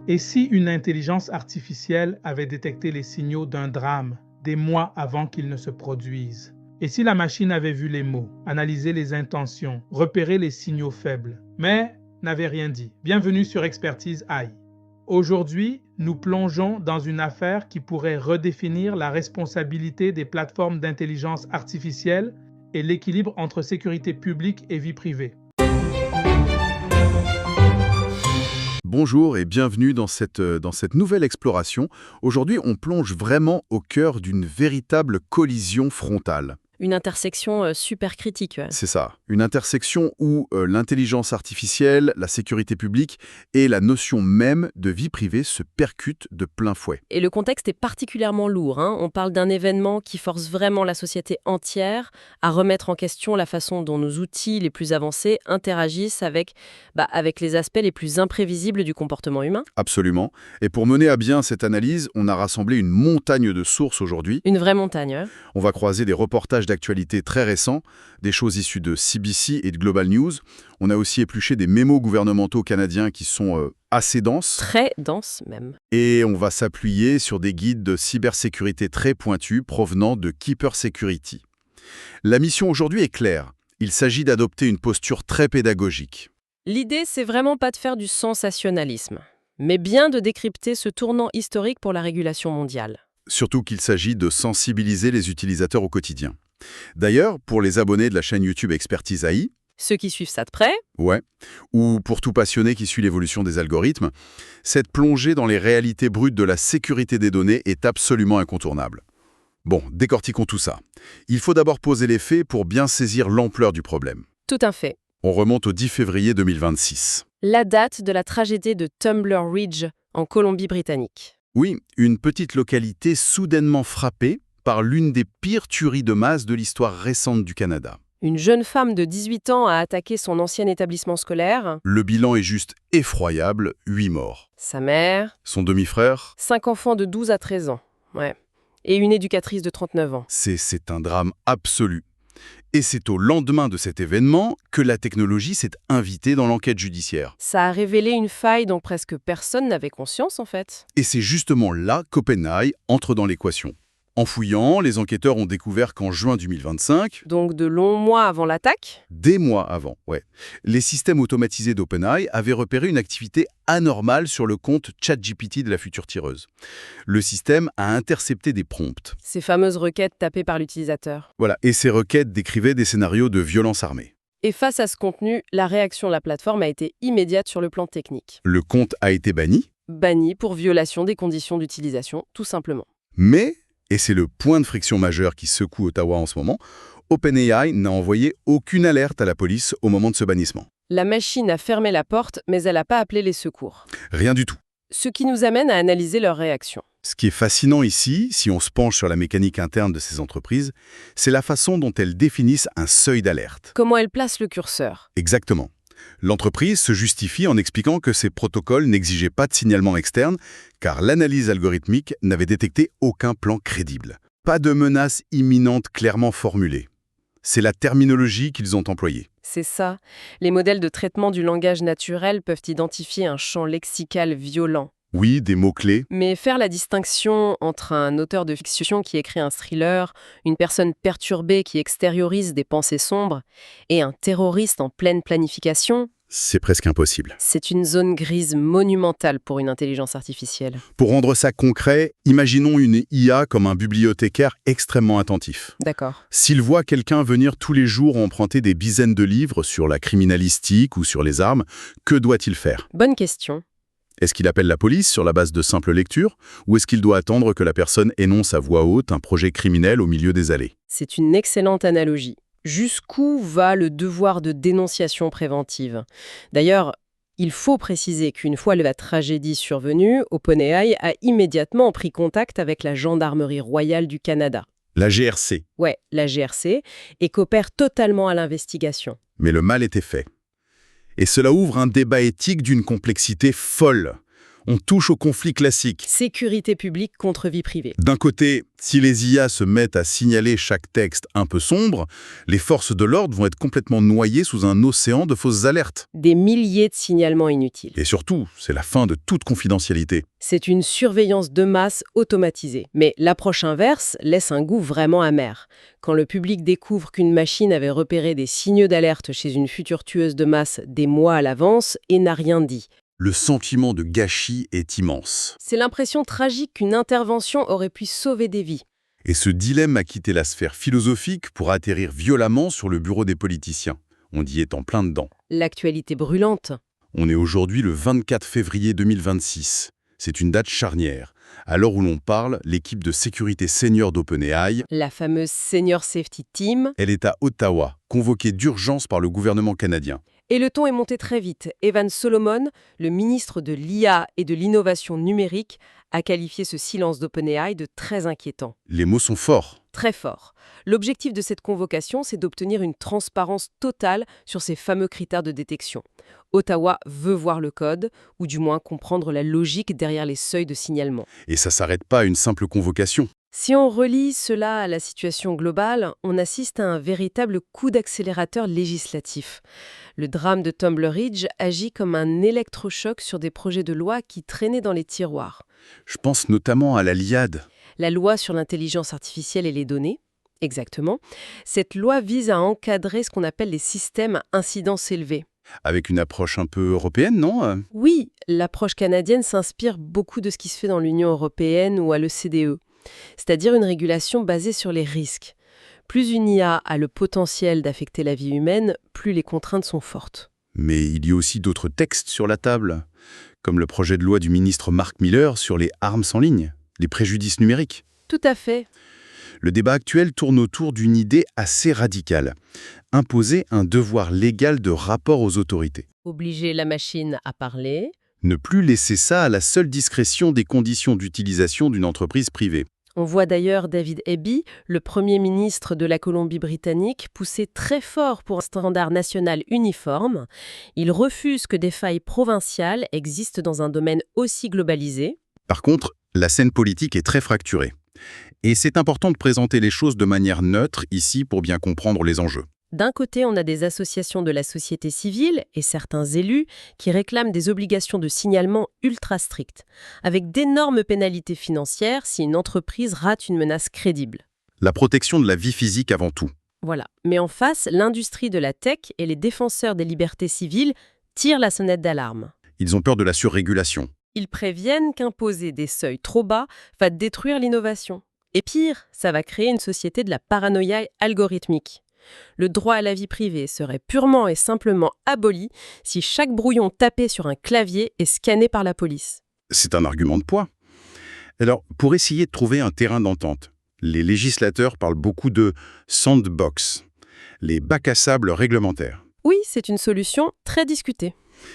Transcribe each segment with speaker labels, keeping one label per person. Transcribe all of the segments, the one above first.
Speaker 1: Et si une intelligence artificielle avait détecté les signaux d'un drame des mois avant qu'il ne se produise? Et si la machine avait vu les mots, analysé les intentions, repéré les signaux faibles, mais n'avait rien dit? Bienvenue sur Expertise AI. Aujourd'hui, nous plongeons dans une affaire qui pourrait redéfinir la responsabilité des plateformes d'intelligence artificielle et l'équilibre entre sécurité publique et vie privée.
Speaker 2: Bonjour et bienvenue dans cette nouvelle exploration. Aujourd'hui, on plonge vraiment au cœur d'une véritable collision frontale.
Speaker 3: Une intersection super critique. Ouais.
Speaker 2: C'est ça, une intersection où l'intelligence artificielle, la sécurité publique et la notion même de vie privée se percutent de plein fouet.
Speaker 3: Et le contexte est particulièrement lourd. On parle d'un événement qui force vraiment la société entière à remettre en question la façon dont nos outils les plus avancés interagissent avec les aspects les plus imprévisibles du comportement humain.
Speaker 2: Absolument. Et pour mener à bien cette analyse, on a rassemblé une montagne de sources aujourd'hui.
Speaker 3: Une vraie montagne. Ouais.
Speaker 2: On va croiser des reportages d'actualité très récents, des choses issues de CBC et de Global News. On a aussi épluché des mémos gouvernementaux canadiens qui sont assez denses.
Speaker 3: Très denses même.
Speaker 2: Et on va s'appuyer sur des guides de cybersécurité très pointus provenant de Keeper Security. La mission aujourd'hui est claire. Il s'agit d'adopter une posture très pédagogique.
Speaker 3: L'idée, c'est vraiment pas de faire du sensationnalisme, mais bien de décrypter ce tournant historique pour la régulation mondiale.
Speaker 2: Surtout qu'il s'agit de sensibiliser les utilisateurs au quotidien. D'ailleurs, pour les abonnés de la chaîne YouTube Expertise AI,
Speaker 3: Ceux qui suivent ça de près,
Speaker 2: ou pour tout passionné qui suit l'évolution des algorithmes, cette plongée dans les réalités brutes de la sécurité des données est absolument incontournable. Bon, décortiquons tout ça. Il faut d'abord poser les faits pour bien saisir l'ampleur du problème.
Speaker 3: tout un fait.
Speaker 2: On remonte au 10 février 2026.
Speaker 3: La date de la tragédie de Tumbler Ridge en Colombie-Britannique.
Speaker 2: Oui, une petite localité soudainement frappée par l'une des pires tueries de masse de l'histoire récente du Canada.
Speaker 3: Une jeune femme de 18 ans a attaqué son ancien établissement scolaire.
Speaker 2: Le bilan est juste effroyable, 8 morts.
Speaker 3: Sa mère,
Speaker 2: Son demi-frère,
Speaker 3: 5 enfants de 12 à 13 ans. Ouais. Et une éducatrice de 39 ans.
Speaker 2: c'est un drame absolu. Et c'est au lendemain de cet événement que la technologie s'est invitée dans l'enquête judiciaire.
Speaker 3: Ça a révélé une faille dont presque personne n'avait conscience en fait.
Speaker 2: Et c'est justement là qu'OpenAI entre dans l'équation. En fouillant, les enquêteurs ont découvert qu'en juin 2025,
Speaker 3: Donc de longs mois avant l'attaque,
Speaker 2: des mois avant, les systèmes automatisés d'OpenAI avaient repéré une activité anormale sur le compte ChatGPT de la future tireuse. Le système a intercepté des prompts.
Speaker 3: ces fameuses requêtes tapées par l'utilisateur.
Speaker 2: Et ces requêtes décrivaient des scénarios de violence armée.
Speaker 3: Et face à ce contenu, la réaction de la plateforme a été immédiate sur le plan technique.
Speaker 2: Le compte a été banni,
Speaker 3: Banni pour violation des conditions d'utilisation, tout simplement.
Speaker 2: mais, et c'est le point de friction majeur qui secoue Ottawa en ce moment, OpenAI n'a envoyé aucune alerte à la police au moment de ce bannissement.
Speaker 3: La machine a fermé la porte, mais elle n'a pas appelé les secours.
Speaker 2: Rien du tout.
Speaker 3: Ce qui nous amène à analyser leur réaction.
Speaker 2: Ce qui est fascinant ici, si on se penche sur la mécanique interne de ces entreprises, c'est la façon dont elles définissent un seuil d'alerte.
Speaker 3: Comment elle place le curseur.
Speaker 2: Exactement. L'entreprise se justifie en expliquant que ces protocoles n'exigeaient pas de signalement externe, car l'analyse algorithmique n'avait détecté aucun plan crédible. Pas de menace imminente clairement formulée. C'est la terminologie qu'ils ont employée.
Speaker 3: C'est ça. Les modèles de traitement du langage naturel peuvent identifier un champ lexical violent.
Speaker 2: Oui, des mots-clés.
Speaker 3: Mais faire la distinction entre un auteur de fiction qui écrit un thriller, une personne perturbée qui extériorise des pensées sombres, et un terroriste en pleine planification,
Speaker 2: C'est presque impossible.
Speaker 3: c'est une zone grise monumentale pour une intelligence artificielle.
Speaker 2: Pour rendre ça concret, imaginons une IA comme un bibliothécaire extrêmement attentif.
Speaker 3: D'accord.
Speaker 2: S'il voit quelqu'un venir tous les jours emprunter des dizaines de livres sur la criminalistique ou sur les armes, que doit-il faire?
Speaker 3: Bonne question.
Speaker 2: Est-ce qu'il appelle la police sur la base de simple lecture, ou est-ce qu'il doit attendre que la personne énonce à voix haute un projet criminel au milieu des allées?
Speaker 3: C'est une excellente analogie. Jusqu'où va le devoir de dénonciation préventive? D'ailleurs, il faut préciser qu'une fois la tragédie survenue, OpenAI a immédiatement pris contact avec la Gendarmerie royale du Canada.
Speaker 2: La GRC.
Speaker 3: Ouais, la GRC, et coopère totalement à l'investigation.
Speaker 2: Mais le mal était fait. Et cela ouvre un débat éthique d'une complexité folle. On touche au conflit classique.
Speaker 3: Sécurité publique contre vie privée.
Speaker 2: D'un côté, si les IA se mettent à signaler chaque texte un peu sombre, les forces de l'ordre vont être complètement noyées sous un océan de fausses alertes.
Speaker 3: Des milliers de signalements inutiles.
Speaker 2: Et surtout, c'est la fin de toute confidentialité.
Speaker 3: C'est une surveillance de masse automatisée. Mais l'approche inverse laisse un goût vraiment amer. Quand le public découvre qu'une machine avait repéré des signaux d'alerte chez une future tueuse de masse des mois à l'avance et n'a rien dit.
Speaker 2: Le sentiment de gâchis est immense.
Speaker 3: C'est l'impression tragique qu'une intervention aurait pu sauver des vies.
Speaker 2: Et ce dilemme a quitté la sphère philosophique pour atterrir violemment sur le bureau des politiciens. On y est en plein dedans.
Speaker 3: L'actualité brûlante.
Speaker 2: On est aujourd'hui le 24 février 2026. C'est une date charnière. À l'heure où l'on parle, l'équipe de sécurité senior d'OpenAI,
Speaker 3: La fameuse Senior Safety Team.
Speaker 2: elle est à Ottawa, convoquée d'urgence par le gouvernement canadien.
Speaker 3: Et le ton est monté très vite. Evan Solomon, le ministre de l'IA et de l'innovation numérique, a qualifié ce silence d'OpenAI de très inquiétant.
Speaker 2: Les mots sont forts.
Speaker 3: Très fort. L'objectif de cette convocation, c'est d'obtenir une transparence totale sur ces fameux critères de détection. Ottawa veut voir le code, ou du moins comprendre la logique derrière les seuils de signalement.
Speaker 2: Et ça s'arrête pas à une simple convocation.
Speaker 3: Si on relie cela à la situation globale, on assiste à un véritable coup d'accélérateur législatif. Le drame de Tumbler Ridge agit comme un électrochoc sur des projets de loi qui traînaient dans les tiroirs.
Speaker 2: Je pense notamment à la LIAD.
Speaker 3: La loi sur l'intelligence artificielle et les données, exactement. Cette loi vise à encadrer ce qu'on appelle les systèmes à incidence élevée.
Speaker 2: Avec une approche un peu européenne, non?
Speaker 3: Oui, l'approche canadienne s'inspire beaucoup de ce qui se fait dans l'Union européenne ou à l'OCDE, c'est-à-dire une régulation basée sur les risques. Plus une IA a le potentiel d'affecter la vie humaine, plus les contraintes sont fortes.
Speaker 2: Mais il y a aussi d'autres textes sur la table, comme le projet de loi du ministre Mark Miller sur les armes en ligne, les préjudices numériques.
Speaker 3: Tout à fait.
Speaker 2: Le débat actuel tourne autour d'une idée assez radicale. Imposer un devoir légal de rapport aux autorités.
Speaker 3: Obliger la machine à parler.
Speaker 2: Ne plus laisser ça à la seule discrétion des conditions d'utilisation d'une entreprise privée.
Speaker 3: On voit d'ailleurs David Eby, le Premier ministre de la Colombie-Britannique, pousser très fort pour un standard national uniforme. Il refuse que des failles provinciales existent dans un domaine aussi globalisé.
Speaker 2: Par contre, la scène politique est très fracturée. Et c'est important de présenter les choses de manière neutre ici pour bien comprendre les enjeux.
Speaker 3: D'un côté, on a des associations de la société civile et certains élus qui réclament des obligations de signalement ultra strictes, avec d'énormes pénalités financières si une entreprise rate une menace crédible.
Speaker 2: La protection de la vie physique avant tout.
Speaker 3: Voilà. Mais en face, l'industrie de la tech et les défenseurs des libertés civiles tirent la sonnette d'alarme.
Speaker 2: Ils ont peur de la surrégulation.
Speaker 3: Ils préviennent qu'imposer des seuils trop bas va détruire l'innovation. Et pire, ça va créer une société de la paranoïa algorithmique. Le droit à la vie privée serait purement et simplement aboli si chaque brouillon tapé sur un clavier est scanné par la police.
Speaker 2: C'est un argument de poids. Alors, pour essayer de trouver un terrain d'entente, les législateurs parlent beaucoup de sandbox, les bacs à sable réglementaires.
Speaker 3: Oui, c'est une solution très discutée.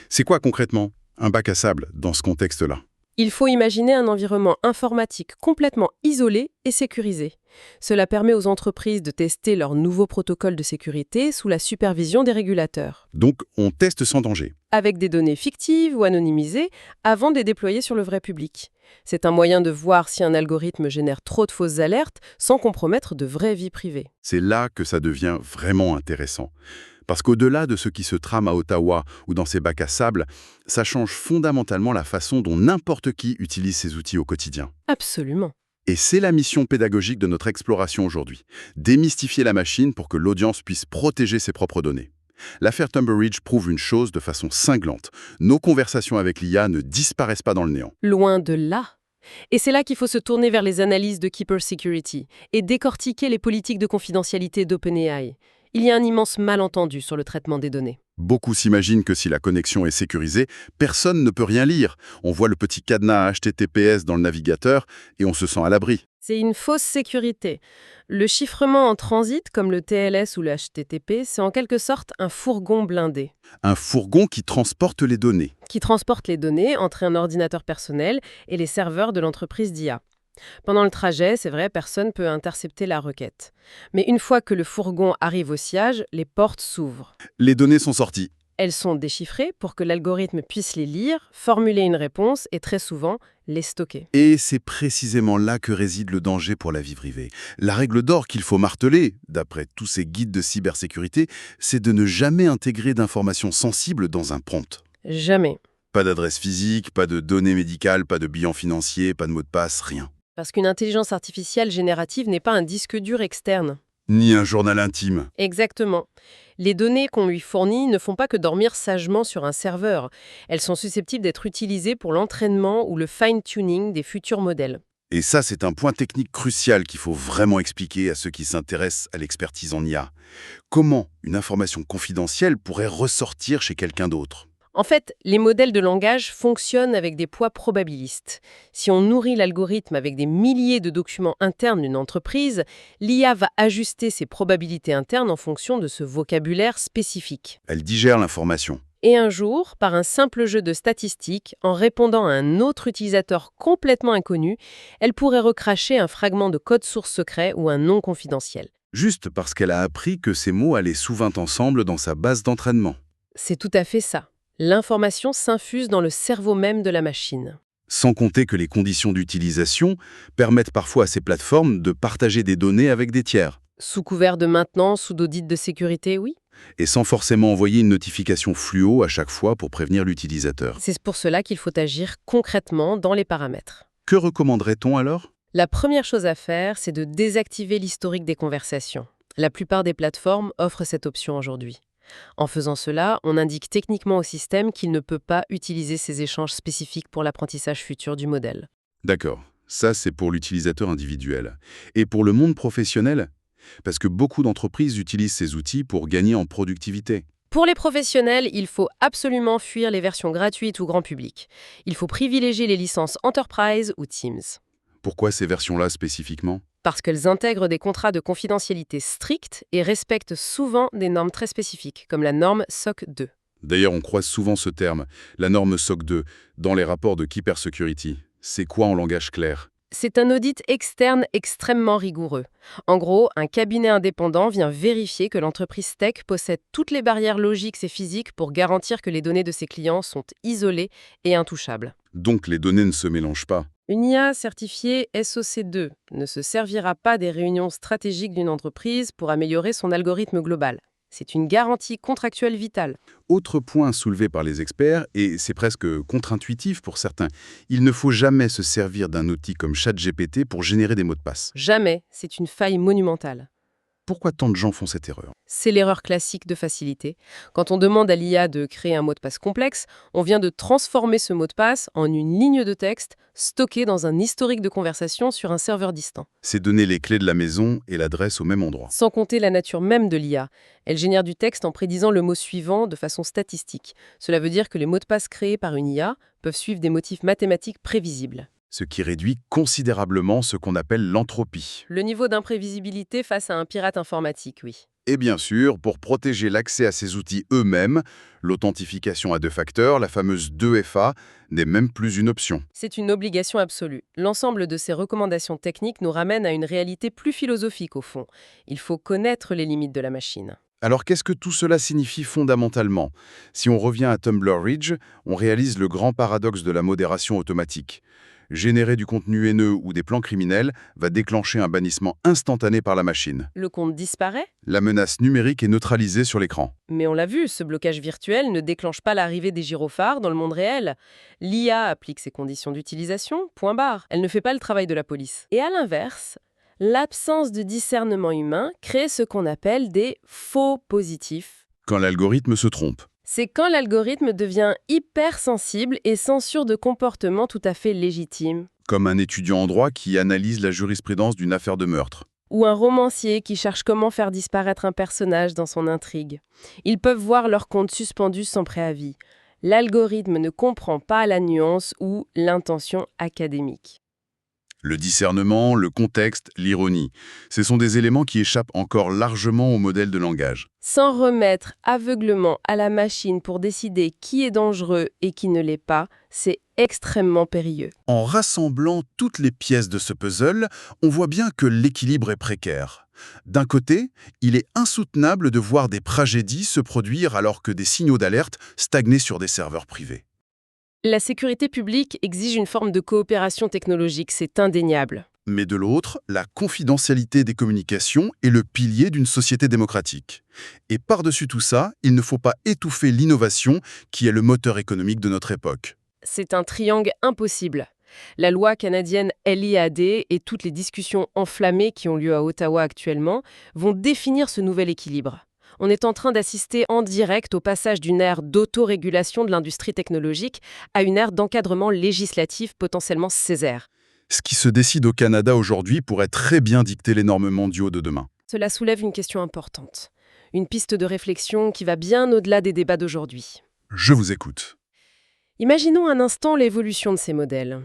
Speaker 2: C'est quoi concrètement un bac à sable dans ce contexte-là?
Speaker 3: Il faut imaginer un environnement informatique complètement isolé et sécurisé. Cela permet aux entreprises de tester leurs nouveaux protocoles de sécurité sous la supervision des régulateurs.
Speaker 2: Donc, on teste sans danger.
Speaker 3: Avec des données fictives ou anonymisées, avant de les déployer sur le vrai public. C'est un moyen de voir si un algorithme génère trop de fausses alertes sans compromettre de vraies vies privées.
Speaker 2: C'est là que ça devient vraiment intéressant. Parce qu'au-delà de ce qui se trame à Ottawa ou dans ces bacs à sable, ça change fondamentalement la façon dont n'importe qui utilise ces outils au quotidien.
Speaker 3: Absolument.
Speaker 2: Et c'est la mission pédagogique de notre exploration aujourd'hui. Démystifier la machine pour que l'audience puisse protéger ses propres données. L'affaire Tumbler Ridge prouve une chose de façon cinglante. Nos conversations avec l'IA ne disparaissent pas dans le néant.
Speaker 3: Loin de là. Et c'est là qu'il faut se tourner vers les analyses de Keeper Security et décortiquer les politiques de confidentialité d'OpenAI. Il y a un immense malentendu sur le traitement des données.
Speaker 2: Beaucoup s'imaginent que si la connexion est sécurisée, personne ne peut rien lire. On voit le petit cadenas HTTPS dans le navigateur et on se sent à l'abri.
Speaker 3: C'est une fausse sécurité. Le chiffrement en transit, comme le TLS ou le HTTP, c'est en quelque sorte un fourgon blindé.
Speaker 2: Un fourgon qui transporte les données.
Speaker 3: Qui transporte les données entre un ordinateur personnel et les serveurs de l'entreprise d'IA. Pendant le trajet, c'est vrai, personne ne peut intercepter la requête. Mais une fois que le fourgon arrive au siège, les portes s'ouvrent.
Speaker 2: Les données sont sorties.
Speaker 3: elles sont déchiffrées pour que l'algorithme puisse les lire, formuler une réponse et très souvent les stocker.
Speaker 2: Et c'est précisément là que réside le danger pour la vie privée. La règle d'or qu'il faut marteler, d'après tous ces guides de cybersécurité, c'est de ne jamais intégrer d'informations sensibles dans un prompt.
Speaker 3: Jamais.
Speaker 2: Pas d'adresse physique, pas de données médicales, pas de bilan financier, pas de mot de passe, rien.
Speaker 3: Parce qu'une intelligence artificielle générative n'est pas un disque dur externe.
Speaker 2: Ni un journal intime.
Speaker 3: Exactement. Les données qu'on lui fournit ne font pas que dormir sagement sur un serveur. Elles sont susceptibles d'être utilisées pour l'entraînement ou le fine-tuning des futurs modèles.
Speaker 2: Et ça, c'est un point technique crucial qu'il faut vraiment expliquer à ceux qui s'intéressent à l'expertise en IA. Comment une information confidentielle pourrait ressortir chez quelqu'un d'autre ?
Speaker 3: En fait, les modèles de langage fonctionnent avec des poids probabilistes. Si on nourrit l'algorithme avec des milliers de documents internes d'une entreprise, l'IA va ajuster ses probabilités internes en fonction de ce vocabulaire spécifique.
Speaker 2: Elle digère l'information.
Speaker 3: Et un jour, par un simple jeu de statistiques, en répondant à un autre utilisateur complètement inconnu, elle pourrait recracher un fragment de code source secret ou un nom confidentiel.
Speaker 2: Juste parce qu'elle a appris que ces mots allaient souvent ensemble dans sa base d'entraînement.
Speaker 3: C'est tout à fait ça. L'information s'infuse dans le cerveau même de la machine.
Speaker 2: Sans compter que les conditions d'utilisation permettent parfois à ces plateformes de partager des données avec des tiers.
Speaker 3: Sous couvert de maintenance ou d'audit de sécurité, oui.
Speaker 2: Et sans forcément envoyer une notification fluo à chaque fois pour prévenir l'utilisateur.
Speaker 3: C'est pour cela qu'il faut agir concrètement dans les paramètres.
Speaker 2: Que recommanderait-on alors ?
Speaker 3: La première chose à faire, c'est de désactiver l'historique des conversations. La plupart des plateformes offrent cette option aujourd'hui. En faisant cela, on indique techniquement au système qu'il ne peut pas utiliser ces échanges spécifiques pour l'apprentissage futur du modèle.
Speaker 2: D'accord, ça c'est pour l'utilisateur individuel. Et pour le monde professionnel ? Parce que beaucoup d'entreprises utilisent ces outils pour gagner en productivité.
Speaker 3: Pour les professionnels, il faut absolument fuir les versions gratuites ou grand public. Il faut privilégier les licences Enterprise ou Teams.
Speaker 2: Pourquoi ces versions-là spécifiquement ?
Speaker 3: Parce qu'elles intègrent des contrats de confidentialité stricts et respectent souvent des normes très spécifiques, comme la norme SOC 2.
Speaker 2: D'ailleurs, on croise souvent ce terme, la norme SOC 2, dans les rapports de Cybersecurity. C'est quoi en langage clair ?
Speaker 3: C'est un audit externe extrêmement rigoureux. En gros, un cabinet indépendant vient vérifier que l'entreprise tech possède toutes les barrières logiques et physiques pour garantir que les données de ses clients sont isolées et intouchables.
Speaker 2: Donc les données ne se mélangent pas.
Speaker 3: Une IA certifiée SOC2 ne se servira pas des réunions stratégiques d'une entreprise pour améliorer son algorithme global. C'est une garantie contractuelle vitale.
Speaker 2: Autre point soulevé par les experts, et c'est presque contre-intuitif pour certains, il ne faut jamais se servir d'un outil comme ChatGPT pour générer des mots de passe.
Speaker 3: Jamais, c'est une faille monumentale.
Speaker 2: Pourquoi tant de gens font cette erreur ?
Speaker 3: C'est l'erreur classique de facilité. Quand on demande à l'IA de créer un mot de passe complexe, on vient de transformer ce mot de passe en une ligne de texte stockée dans un historique de conversation sur un serveur distant.
Speaker 2: C'est donner les clés de la maison et l'adresse au même endroit.
Speaker 3: Sans compter la nature même de l'IA. Elle génère du texte en prédisant le mot suivant de façon statistique. Cela veut dire que les mots de passe créés par une IA peuvent suivre des motifs mathématiques prévisibles.
Speaker 2: Ce qui réduit considérablement ce qu'on appelle l'entropie.
Speaker 3: Le niveau d'imprévisibilité face à un pirate informatique, oui.
Speaker 2: Et bien sûr, pour protéger l'accès à ces outils eux-mêmes, l'authentification à 2 facteurs, la fameuse 2FA, n'est même plus une option.
Speaker 3: C'est une obligation absolue. L'ensemble de ces recommandations techniques nous ramène à une réalité plus philosophique au fond. Il faut connaître les limites de la machine.
Speaker 2: Alors qu'est-ce que tout cela signifie fondamentalement ? Si on revient à Tumblr Ridge, on réalise le grand paradoxe de la modération automatique. Générer du contenu haineux ou des plans criminels va déclencher un bannissement instantané par la machine.
Speaker 3: Le compte disparaît ?
Speaker 2: La menace numérique est neutralisée sur l'écran.
Speaker 3: Mais on l'a vu, ce blocage virtuel ne déclenche pas l'arrivée des gyrophares dans le monde réel. L'IA applique ses conditions d'utilisation, point barre. Elle ne fait pas le travail de la police. Et à l'inverse, l'absence de discernement humain crée ce qu'on appelle des faux positifs.
Speaker 2: Quand l'algorithme se trompe.
Speaker 3: C'est quand l'algorithme devient hypersensible et censure de comportements tout à fait légitimes.
Speaker 2: Comme un étudiant en droit qui analyse la jurisprudence d'une affaire de meurtre.
Speaker 3: Ou un romancier qui cherche comment faire disparaître un personnage dans son intrigue. Ils peuvent voir leur compte suspendu sans préavis. L'algorithme ne comprend pas la nuance ou l'intention académique.
Speaker 2: Le discernement, le contexte, l'ironie, ce sont des éléments qui échappent encore largement au modèle de langage.
Speaker 3: S'en remettre aveuglement à la machine pour décider qui est dangereux et qui ne l'est pas, c'est extrêmement périlleux.
Speaker 2: En rassemblant toutes les pièces de ce puzzle, on voit bien que l'équilibre est précaire. D'un côté, il est insoutenable de voir des tragédies se produire alors que des signaux d'alerte stagnaient sur des serveurs privés.
Speaker 3: La sécurité publique exige une forme de coopération technologique, c'est indéniable.
Speaker 2: Mais de l'autre, la confidentialité des communications est le pilier d'une société démocratique. Et par-dessus tout ça, il ne faut pas étouffer l'innovation qui est le moteur économique de notre époque.
Speaker 3: C'est un triangle impossible. La loi canadienne LIAD et toutes les discussions enflammées qui ont lieu à Ottawa actuellement vont définir ce nouvel équilibre. On est en train d'assister en direct au passage d'une ère d'autorégulation de l'industrie technologique à une ère d'encadrement législatif potentiellement sévère.
Speaker 2: Ce qui se décide au Canada aujourd'hui pourrait très bien dicter les normes mondiaux de demain.
Speaker 3: Cela soulève une question importante. Une piste de réflexion qui va bien au-delà des débats d'aujourd'hui.
Speaker 2: Je vous écoute.
Speaker 3: Imaginons un instant l'évolution de ces modèles.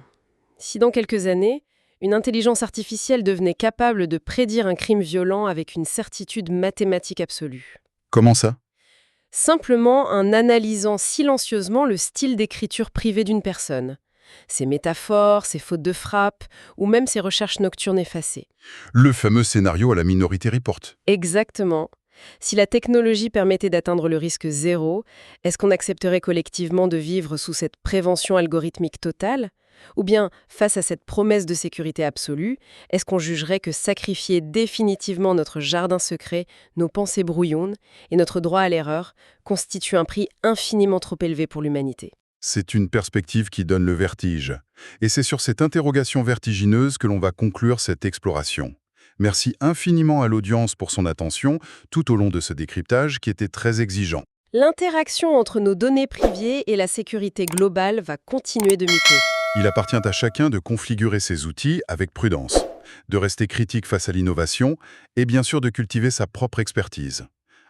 Speaker 3: Si dans quelques années, une intelligence artificielle devenait capable de prédire un crime violent avec une certitude mathématique absolue.
Speaker 2: Comment ça?
Speaker 3: Simplement en analysant silencieusement le style d'écriture privée d'une personne. Ses métaphores, ses fautes de frappe, ou même ses recherches nocturnes effacées.
Speaker 2: Le fameux scénario à la Minority Report.
Speaker 3: Exactement. Si la technologie permettait d'atteindre le risque zéro, est-ce qu'on accepterait collectivement de vivre sous cette prévention algorithmique totale? Ou bien, face à cette promesse de sécurité absolue, est-ce qu'on jugerait que sacrifier définitivement notre jardin secret, nos pensées brouillonnes et notre droit à l'erreur constitue un prix infiniment trop élevé pour l'humanité?
Speaker 2: C'est une perspective qui donne le vertige. Et c'est sur cette interrogation vertigineuse que l'on va conclure cette exploration. Merci infiniment à l'audience pour son attention tout au long de ce décryptage qui était très exigeant.
Speaker 3: L'interaction entre nos données privées et la sécurité globale va continuer de muter.
Speaker 2: Il appartient à chacun de configurer ses outils avec prudence, de rester critique face à l'innovation et bien sûr de cultiver sa propre expertise.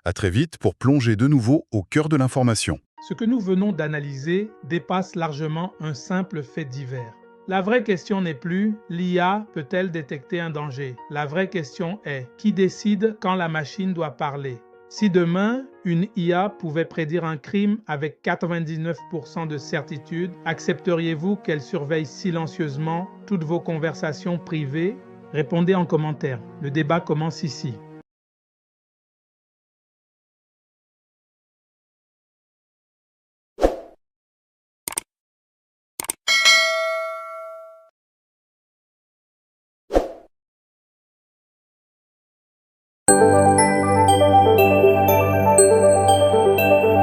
Speaker 2: À très vite pour plonger de nouveau au cœur de l'information.
Speaker 1: Ce que nous venons d'analyser dépasse largement un simple fait divers. La vraie question n'est plus « l'IA peut-elle détecter un danger ?» La vraie question est « qui décide quand la machine doit parler ?» Si demain, une IA pouvait prédire un crime avec 99% de certitude, accepteriez-vous qu'elle surveille silencieusement toutes vos conversations privées? Répondez en commentaire. Le débat commence ici.